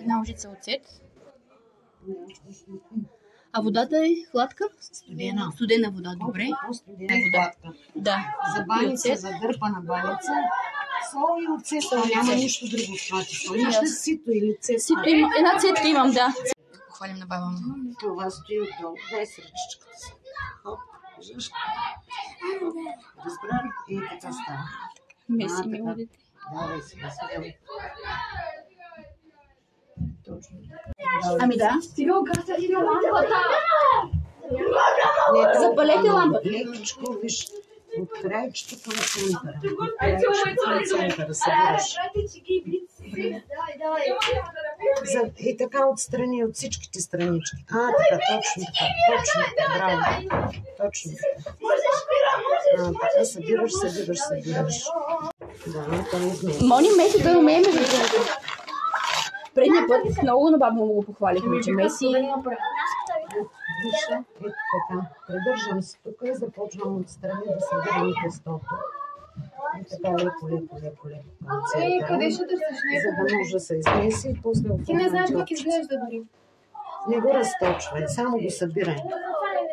Една лъжица оцет. А водата е хладка? Студена. Студена вода, добре. Студена и хладка. Да. За баница, за дърпана баница. Сол и оцет, няма нищо друго в това тесло. Имаш ли сито или цетка? Сито има. Една цетка имам, да. Хвалим на баба му. Това стои отдолу. Дай си ръчичката си. Хоп, виждаш? Разбрали? И така става. Меси, мило дете. Давай си, меси. Точно. Ами да. Сега огаса и лампата. Запалете лампата. Лекичко, виж, от краечето към центъра. От краечето към центъра събираш. И така отстрани, от всичките странички. Така, точно така, браво. Точно така. Така събираш. Да, това измеси. Мони Меси да умеем между другото. Предния път много набавно го похвалихме, че Меси... Виж, така, придържам се тук и започвам отстрани да събирам тестото. И така леко. Къде ще държиш? За да може да се измеси и после... Ти не знаеш как изглежда дори. Не го разточвай, само го събирай.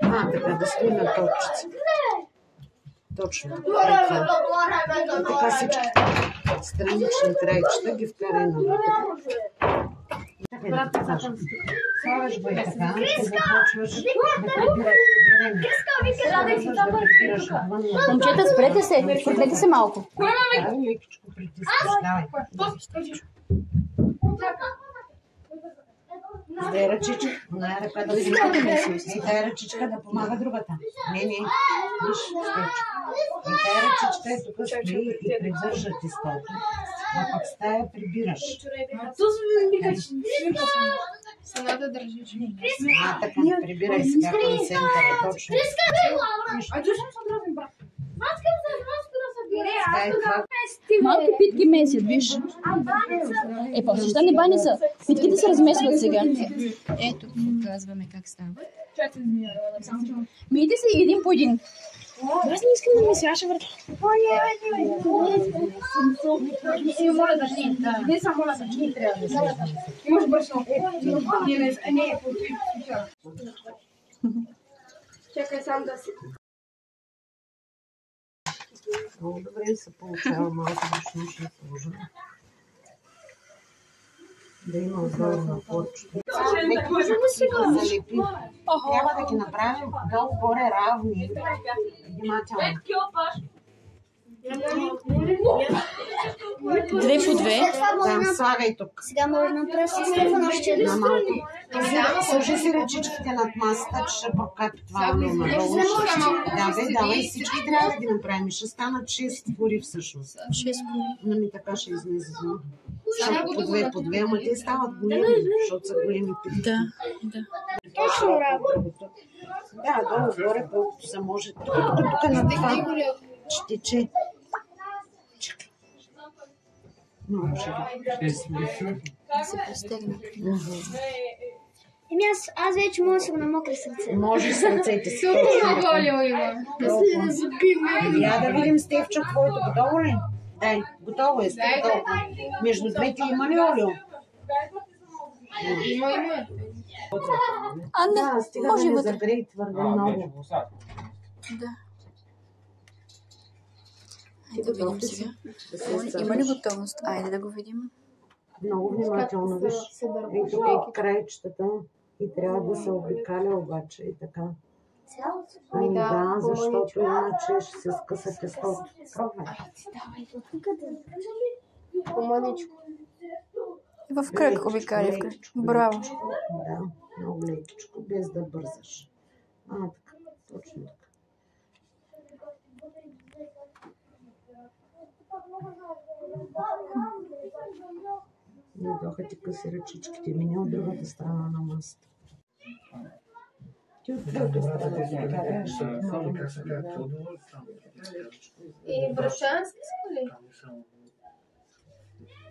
Така, да стои на топчица. Точно. Така всички странични краища ги вкарай навътре. Слагаш го и така, и започваш да прибираш. Момчета, спрете се, спрете се малко. Лекичко притискаш, давай. С дай ръчичка, една ръка да взима и тая ръчичка да помага другата. Не, виж, стечка. И тая ръчичка е тук стои и придържа тестото, а пък с тая прибираш. Сега да държиш. Така, прибирай сега към центъра, точно. Малки питки месят, виж. После ще не баница. Питките се размесват сега. Ето, казваме как става. Мийте се един по един. Аз не искам да ми свяша врата. Моля да жни. Не само моля да жни. Имаш брашно. Не, чакай сам да си. Много добре се получава, малко брашно ще сложа. Да има отдолу на порчето. Залепи. Трябва да ги направим долу-горе равни. Внимателно. Две по две. Да, слагай тук. Сега може да направя Стефано още На малко. Сложи си ръчичките над масата, че ще прокапи това надолу. Давай, всички трябва да ги направим. Ще станат 6 пори всъщност. 6 пори. Така ще излезе. Защото по две, ама те стават големи, защото са големи питки. Да. Точно работа. Да, долу-горе, колкото се може. Тук на това ще тече. Много ще се пристегна. Аз вече мога да се го намокря сърце. Може сърцете си. Много олио има. Я да видим, Стефчо, твоето готово ли? Дай, готово е, готово. Между двете има ли олио? Има. Да, стига да не загрей твърде много. Да. Айде да видим сега. Има ли готовност? Айде да го видим. Много внимателно, виж. Ей тук краечетата и трябва да се обикаля обаче и така. Да, защото иначе ще се скъса тестото. Пробвай. Помъничко. В кръг обикаля, в кръг. Браво. Да, много лекичко, без да бързаш. Така, точно така. Дойдоха ти къси ръчичките, мине от другата страна на масата. Ти от другата страна. И връчански са ли?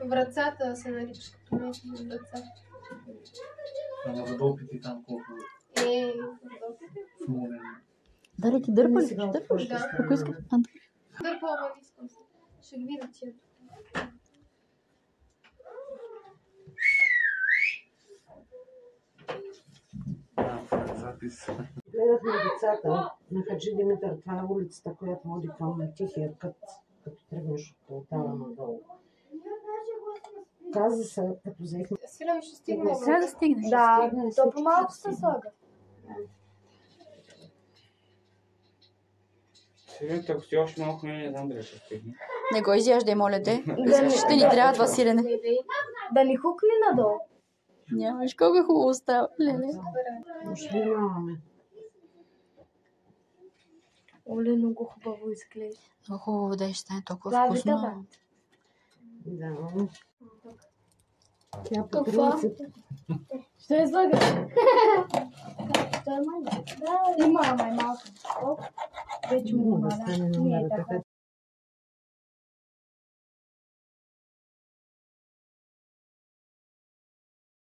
Врацата се наричаш като нещо за враца. Ама за допити там колко... Дали ти дърпа ли? Дърпаш? Ако искаш. Дърпа, ама не искам. Ще ги видя тия. написа. Гледахме децата на Хаджи Димитър. Това е улицата, която води към Тихия кът, като тръгнеш от алтара надолу. Каза се, като взехме... Свирам ще стигне. Сега да стигнеш. Да, то по-малко се слага. Сирене, ако си още малко не знам дали ще стигне. Не го изяждай, моля те. Ще ни трябва това сирене. Да ни хукли надолу. Нямаш колко хубаво става. Леле. Ще внимаваме. Оле, много хубаво изглежда. Много хубаво да ще стане толкова Да, вкусно. Да. Тя по Какво? 30. Ще излага. Има, ама е малко. Вече му Да стане номера така,